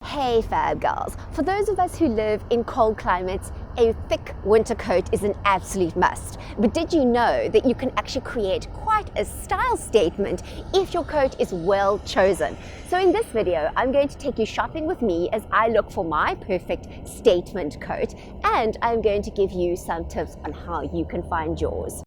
Hey Fab Girls, for those of us who live in cold climates, a thick winter coat is an absolute must. But did you know that you can actually create quite a style statement if your coat is well chosen? So in this video, I'm going to take you shopping with me as I look for my perfect statement coat, and I'm going to give you some tips on how you can find yours.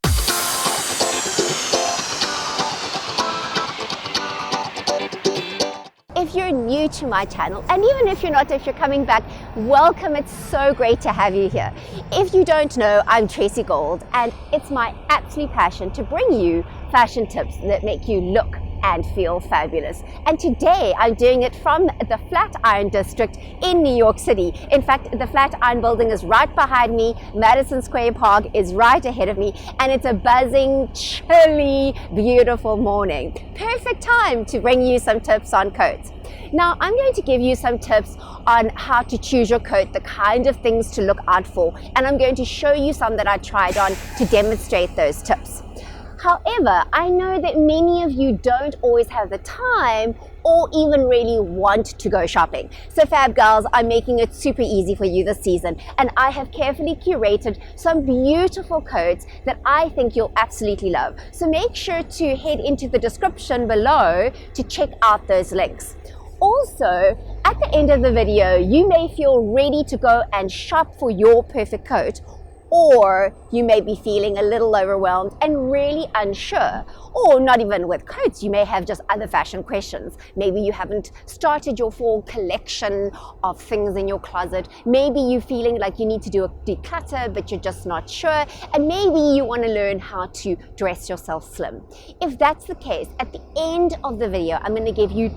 If you're new to my channel, and even if you're coming back, welcome. It's so great to have you here. If you don't know, I'm Tracy Gold, and it's my absolute passion to bring you fashion tips that make you look and feel fabulous. And today I'm doing it from the Flatiron District in New York City. In fact, the Flatiron building is right behind me, Madison Square Park is right ahead of me, and it's a buzzing, chilly, beautiful morning. Perfect time to bring you some tips on coats. Now, I'm going to give you some tips on how to choose your coat, the kind of things to look out for, and I'm going to show you some that I tried on to demonstrate those tips. However, I know that many of you don't always have the time or even really want to go shopping. So Fab Girls, I'm making it super easy for you this season, and I have carefully curated some beautiful coats that I think you'll absolutely love. So make sure to head into the description below to check out those links. Also, at the end of the video, you may feel ready to go and shop for your perfect coat, or you may be feeling a little overwhelmed and really unsure, or not even with coats. You may have just other fashion questions. Maybe you haven't started your full collection of things in your closet. Maybe you're feeling like you need to do a declutter, but you're just not sure. And maybe you want to learn how to dress yourself slim. If that's the case, at the end of the video, I'm going to give you 2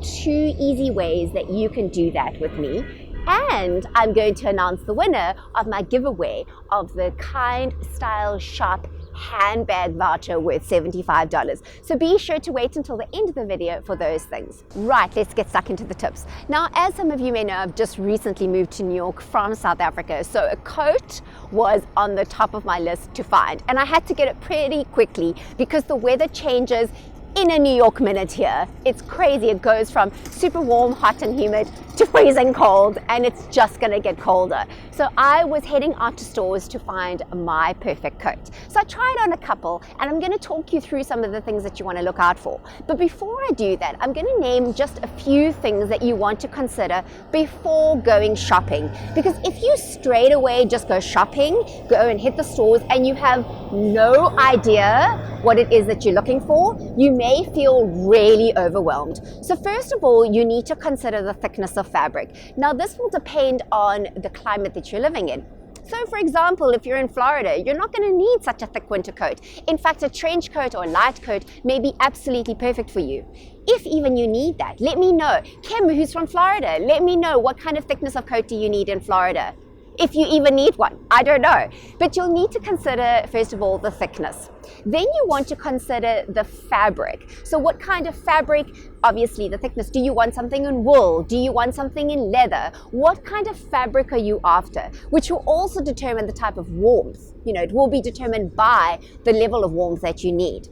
easy ways that you can do that with me. And I'm going to announce the winner of my giveaway of the Kind Style Shop handbag voucher worth $75. So be sure to wait until the end of the video for those things. Right, let's get stuck into the tips. Now, as some of you may know, I've just recently moved to New York from South Africa, so a coat was on the top of my list to find, and I had to get it pretty quickly because the weather changes in a New York minute here. It's crazy. It goes from super warm, hot and humid to freezing cold, and it's just gonna get colder. So I was heading out to stores to find my perfect coat. So I tried on a couple, and I'm gonna talk you through some of the things that you wanna look out for. But before I do that, I'm gonna name just a few things that you want to consider before going shopping. Because if you straight away just go shopping, go and hit the stores, and you have no idea what it is that you're looking for, you may feel really overwhelmed. So first of all, you need to consider the thickness of fabric. Now, this will depend on the climate that you're living in. So for example, if you're in Florida, you're not going to need such a thick winter coat. In fact, a trench coat or a light coat may be absolutely perfect for you. If even you need that, let me know. Kim, who's from Florida, let me know what kind of thickness of coat do you need in Florida? If you even need one, I don't know. But you'll need to consider, first of all, the thickness. Then you want to consider the fabric. So what kind of fabric? Obviously the thickness. Do you want something in wool? Do you want something in leather? What kind of fabric are you after? Which will also determine the type of warmth. It will be determined by the level of warmth that you need.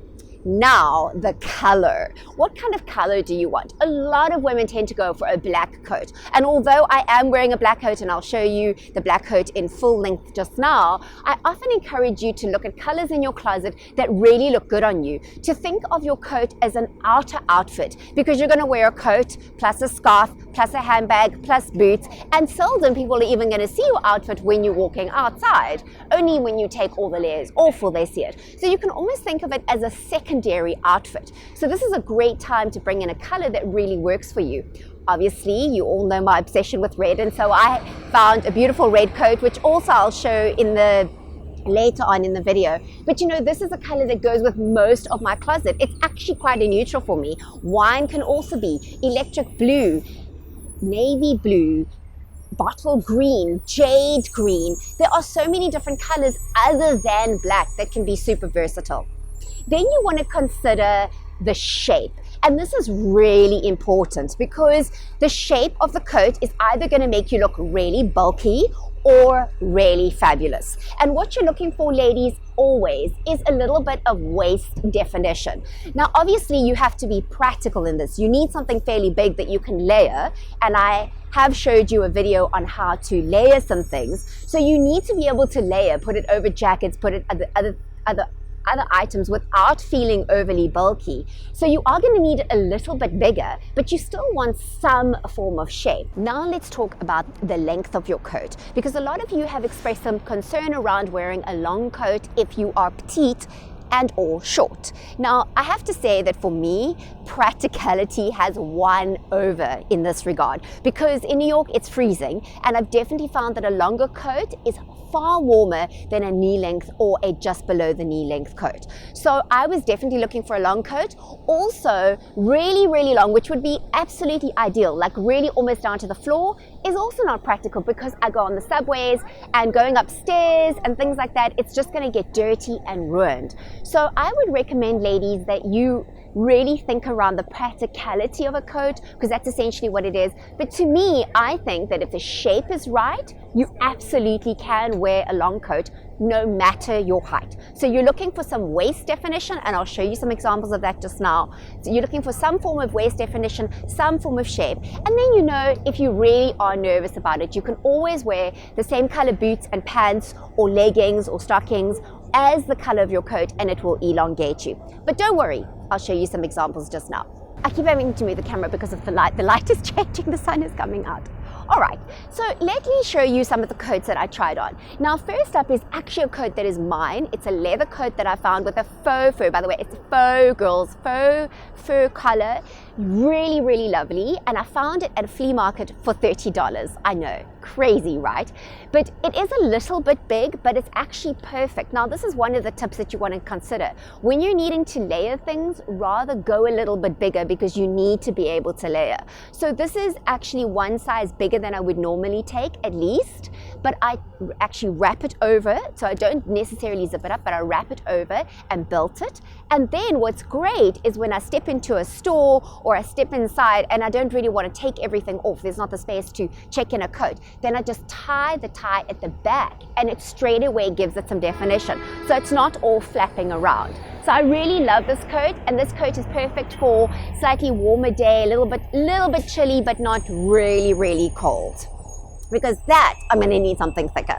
Now, the color. What kind of color do you want? A lot of women tend to go for a black coat. And although I am wearing a black coat, and I'll show you the black coat in full length just now, I often encourage you to look at colors in your closet that really look good on you. To think of your coat as an outer outfit, because you're going to wear a coat plus a scarf plus a handbag plus boots, and seldom people are even going to see your outfit when you're walking outside. Only when you take all the layers off will they see it. So you can almost think of it as a secondary outfit. So this is a great time to bring in a color that really works for you. Obviously, you all know my obsession with red, and so I found a beautiful red coat, which also I'll show in the later on in the video. But this is a color that goes with most of my closet. It's actually quite a neutral for me. Wine can also be electric blue, navy blue, bottle green, jade green. There are so many different colors other than black that can be super versatile. Then you want to consider the shape. And this is really important because the shape of the coat is either going to make you look really bulky or really fabulous. And what you're looking for, ladies, always is a little bit of waist definition. Now, obviously, you have to be practical in this. You need something fairly big that you can layer, and I have showed you a video on how to layer some things. So you need to be able to layer, put it over jackets, put it other items without feeling overly bulky. So you are going to need it a little bit bigger, but you still want some form of shape. Now let's talk about the length of your coat, because a lot of you have expressed some concern around wearing a long coat if you are petite and or short. Now, I have to say that for me, practicality has won over in this regard, because in New York it's freezing, and I've definitely found that a longer coat is far warmer than a knee length or a just below the knee length coat. So I was definitely looking for a long coat, also really, really long, which would be absolutely ideal, like really almost down to the floor, is also not practical because I go on the subways and going upstairs and things like that, it's just going to get dirty and ruined. So I would recommend, ladies, that you really think around the practicality of a coat, because that's essentially what it is. But to me, I think that if the shape is right, you absolutely can wear a long coat no matter your height. So you're looking for some waist definition, and I'll show you some examples of that just now. So you're looking for some form of waist definition, some form of shape, and then, you know, if you really are nervous about it, you can always wear the same color boots and pants or leggings or stockings as the color of your coat, and it will elongate you. But don't worry, I'll show you some examples just now. I keep having to move the camera because of the light. The light is changing, the sun is coming out. All right, so let me show you some of the coats that I tried on. Now, first up is actually a coat that is mine. It's a leather coat that I found with a faux fur. By the way, it's faux, girls, faux fur color. Really, really lovely. And I found it at a flea market for $30. I know, crazy, right? But it is a little bit big, but it's actually perfect. Now, this is one of the tips that you want to consider. When you're needing to layer things, rather go a little bit bigger, because you need to be able to layer. So this is actually one size bigger than I would normally take, at least, but I actually wrap it over, so I don't necessarily zip it up, but I wrap it over and belt it. And then what's great is when I step into a store or I step inside and I don't really want to take everything off, there's not the space to check in a coat, then I just tie the tie at the back, and it straight away gives it some definition, so it's not all flapping around. So I really love this coat, and this coat is perfect for slightly warmer day, a little bit chilly, but not really, really cold, because that I'm going to need something thicker.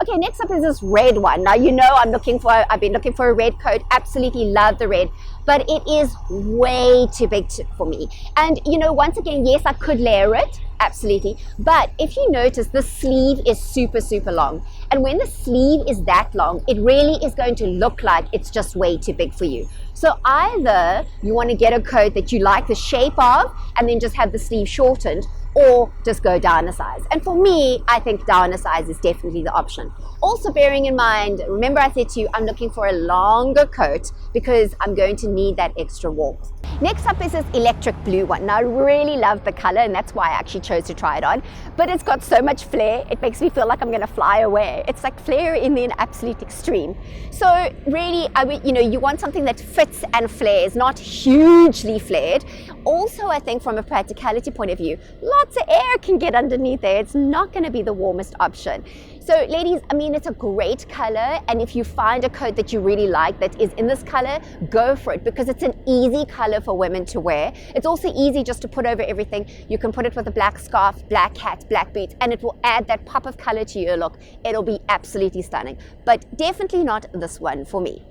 Okay, next up is this red one. Now, you know, I've been looking for a red coat. Absolutely love the red, but it is way too big for me. And, you know, once again, yes, I could layer it, absolutely. But if you notice, the sleeve is super, super long. And when the sleeve is that long, it really is going to look like it's just way too big for you. So either you want to get a coat that you like the shape of and then just have the sleeve shortened, or just go down a size. And for me, I think down a size is definitely the option. Also bearing in mind, remember I said to you, I'm looking for a longer coat because I'm going to need that extra warmth. Next up is this electric blue one. Now, I really love the color, and that's why I actually chose to try it on, but it's got so much flair, it makes me feel like I'm going to fly away. It's like flair in the absolute extreme. So really, you know, you want something that fits and flares, not hugely flared. Also, I think from a practicality point of view, lots of air can get underneath there. It's not going to be the warmest option. So ladies, I mean, it's a great color, and if you find a coat that you really like that is in this color, go for it, because it's an easy color for women to wear. It's also easy just to put over everything. You can put it with a black scarf, black hat, black boots, and it will add that pop of color to your look. It'll be absolutely stunning, but definitely not this one for me.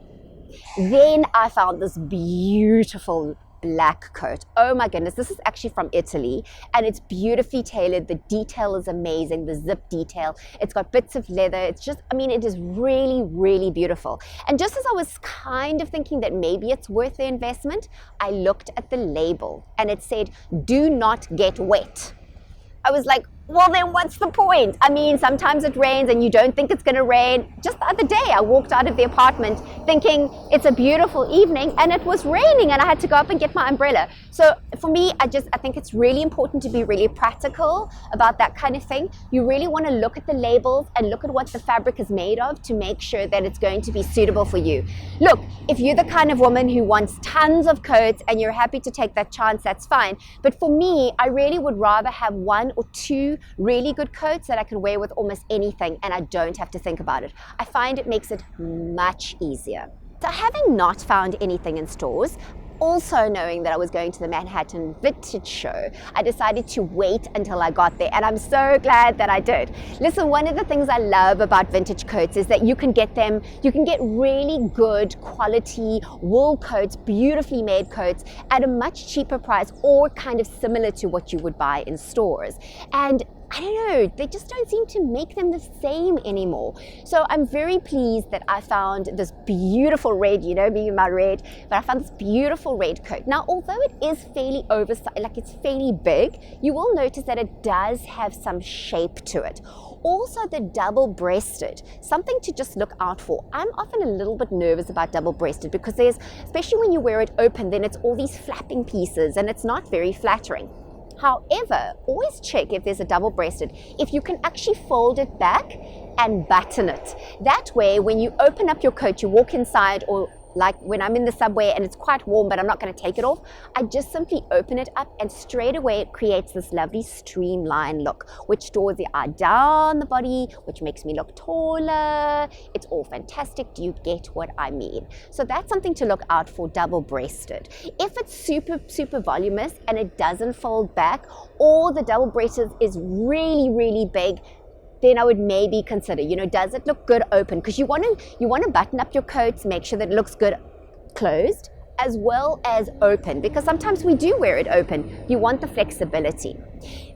Then I found this beautiful black coat. Oh my goodness, this is actually from Italy, and it's beautifully tailored. The detail is amazing, the zip detail. It's got bits of leather. It's just, I mean, it is really, really beautiful. And just as I was kind of thinking that maybe it's worth the investment, I looked at the label and it said, "Do not get wet." I was like, well, then what's the point? I mean, sometimes it rains and you don't think it's going to rain. Just the other day, I walked out of the apartment thinking it's a beautiful evening, and it was raining, and I had to go up and get my umbrella. So for me, I think it's really important to be really practical about that kind of thing. You really want to look at the labels and look at what the fabric is made of to make sure that it's going to be suitable for you. Look, if you're the kind of woman who wants tons of coats and you're happy to take that chance, that's fine. But for me, I really would rather have one or two really good coats that I can wear with almost anything, and I don't have to think about it. I find it makes it much easier. So having not found anything in stores, Also knowing that I was going to the Manhattan Vintage Show, I decided to wait until I got there, and I'm so glad that I did. Listen, one of the things I love about vintage coats is that you can get really good quality wool coats, beautifully made coats at a much cheaper price, or kind of similar to what you would buy in stores. And I don't know, they just don't seem to make them the same anymore. So I'm very pleased that I found this beautiful red, you know me and my red, but I found this beautiful red coat. Now, although it is fairly oversized, like it's fairly big, you will notice that it does have some shape to it. Also, the double-breasted, something to just look out for. I'm often a little bit nervous about double-breasted because especially when you wear it open, then it's all these flapping pieces and it's not very flattering. However, always check if there's a double-breasted, if you can actually fold it back and button it. That way, when you open up your coat, you walk inside, or like when I'm in the subway and it's quite warm, but I'm not going to take it off, I just simply open it up and straight away it creates this lovely streamline look, which draws the eye down the body, which makes me look taller. It's all fantastic. Do you get what I mean? So that's something to look out for, double-breasted. If it's super, super voluminous and it doesn't fold back, or the double-breasted is really, really big, then I would maybe consider, does it look good open? Because you want to button up your coats, make sure that it looks good closed as well as open, because sometimes we do wear it open. You want the flexibility.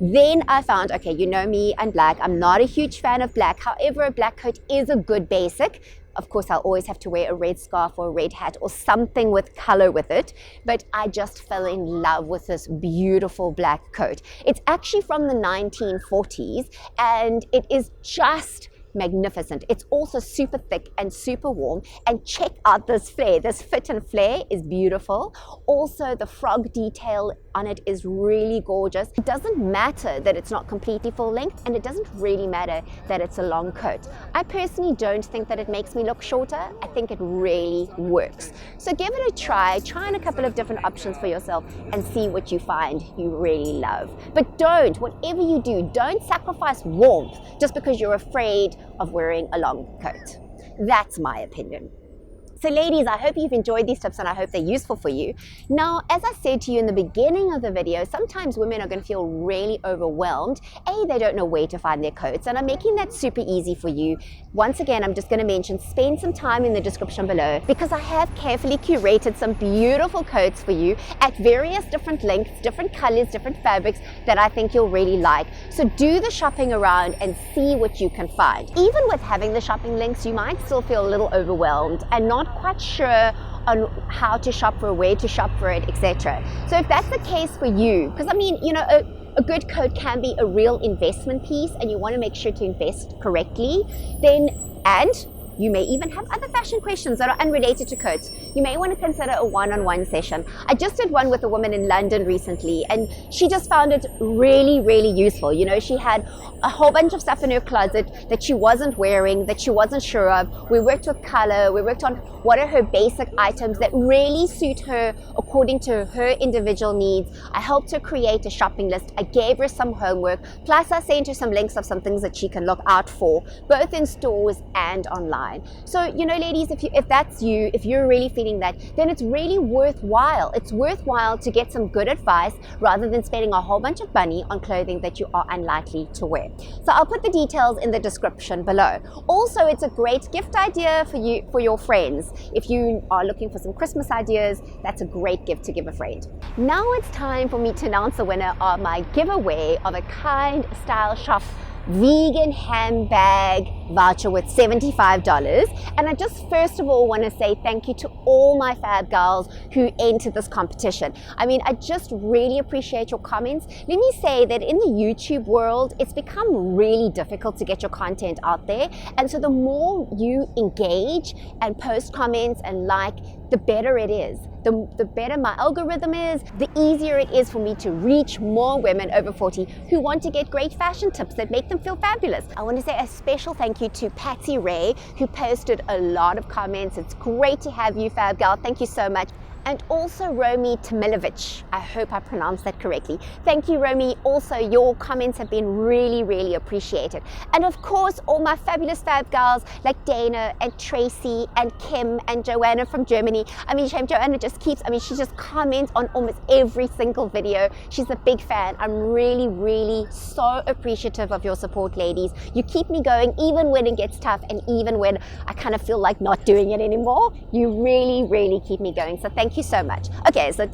Then I found, okay, you know me and black. I'm not a huge fan of black. However, a black coat is a good basic. Of course, I'll always have to wear a red scarf or a red hat or something with color with it, but I just fell in love with this beautiful black coat. It's actually from the 1940s, and it is just magnificent. It's also super thick and super warm, and check out this flare. This fit and flare is beautiful. Also, the frog detail on it is really gorgeous. It doesn't matter that it's not completely full length, and it doesn't really matter that it's a long coat. I personally don't think that it makes me look shorter. I think it really works. So give it a try on a couple of different options for yourself and see what you find you really love. But whatever you do, don't sacrifice warmth just because you're afraid of wearing a long coat. That's my opinion. So ladies, I hope you've enjoyed these tips and I hope they're useful for you. Now, as I said to you in the beginning of the video, sometimes women are going to feel really overwhelmed. They don't know where to find their coats, and I'm making that super easy for you. Once again, I'm just going to mention, spend some time in the description below, because I have carefully curated some beautiful coats for you at various different lengths, different colors, different fabrics that I think you'll really like. So do the shopping around and see what you can find. Even with having the shopping links, you might still feel a little overwhelmed and not quite sure on how to shop for it, where to shop for it, etc. So if that's the case for you, because I mean, a good coat can be a real investment piece, and you want to make sure to invest correctly, and you may even have other fashion questions that are unrelated to coats. You may want to consider a one-on-one session. I just did one with a woman in London recently, and she just found it really, really useful. She had a whole bunch of stuff in her closet that she wasn't wearing, that she wasn't sure of. We worked with color. We worked on what are her basic items that really suit her according to her individual needs. I helped her create a shopping list. I gave her some homework. Plus, I sent her some links of some things that she can look out for, both in stores and online. So, ladies, if that's you, if you're really feeling that, then it's really worthwhile. It's worthwhile to get some good advice rather than spending a whole bunch of money on clothing that you are unlikely to wear. So I'll put the details in the description below. Also, it's a great gift idea for your friends. If you are looking for some Christmas ideas, that's a great gift to give a friend. Now it's time for me to announce the winner of my giveaway of a Kind Style Shop vegan handbag voucher with $75. And I just first of all want to say thank you to all my fab girls who entered this competition. I mean, I just really appreciate your comments. Let me say that in the YouTube world, it's become really difficult to get your content out there. And so the more you engage and post comments and like, the better it is. The better my algorithm is, the easier it is for me to reach more women over 40 who want to get great fashion tips that make them feel fabulous. I want to say a special thank you to Patsy Ray, who posted a lot of comments. It's great to have you, Fab Gal. Thank you so much. and also Romy Tamilovich. I hope I pronounced that correctly. Thank you, Romy. Also, your comments have been really appreciated. And of course, all my fabulous fab girls like Dana and Tracy and Kim and Joanna from Germany. I mean, Joanna just keeps, she just comments on almost every single video. She's a big fan. I'm really so appreciative of your support, ladies. You keep me going even when it gets tough and even when I kind of feel like not doing it anymore. You really keep me going. So thank you so much. Okay, so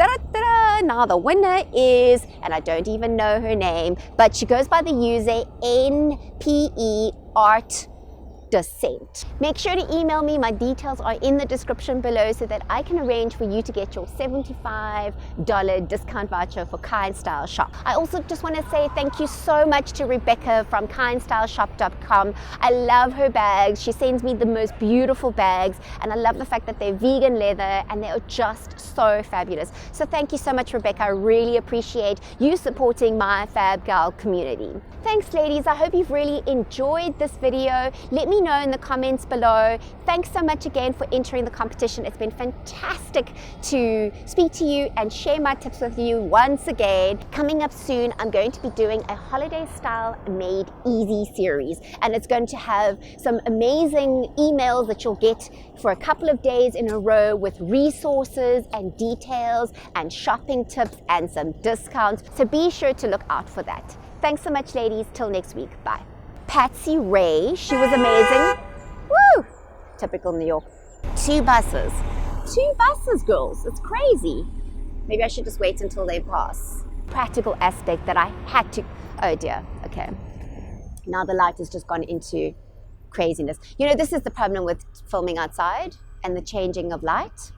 now the winner is, and I don't even know her name, but she goes by the user NPE Art-Docent. Make sure to email me. My details are in the description below so that I can arrange for you to get your $75 discount voucher for Kind Style Shop. I also just want to say thank you so much to Rebecca from kindstyleshop.com. I love her bags. She sends me the most beautiful bags, and I love the fact that they're vegan leather and they are just so fabulous. So thank you so much, Rebecca. I really appreciate you supporting my Fab Girl community. Thanks, ladies. I hope you've really enjoyed this video. Let me know in the comments below. Thanks so much again for entering the competition. It's been fantastic to speak to you and share my tips with you once again. Coming up soon, I'm going to be doing a holiday style made easy series, and it's going to have some amazing emails that you'll get for a couple of days in a row with resources and details and shopping tips and some discounts. So be sure to look out for that. Thanks so much, ladies. Till next week. Bye. Patsy Ray, she was amazing. Woo! Typical New York. 2 buses. 2 buses, girls. It's crazy. Maybe I should just wait until they pass. Practical aspect that I had to... Oh dear. Okay. Now the light has just gone into craziness. You know, this is the problem with filming outside and the changing of light.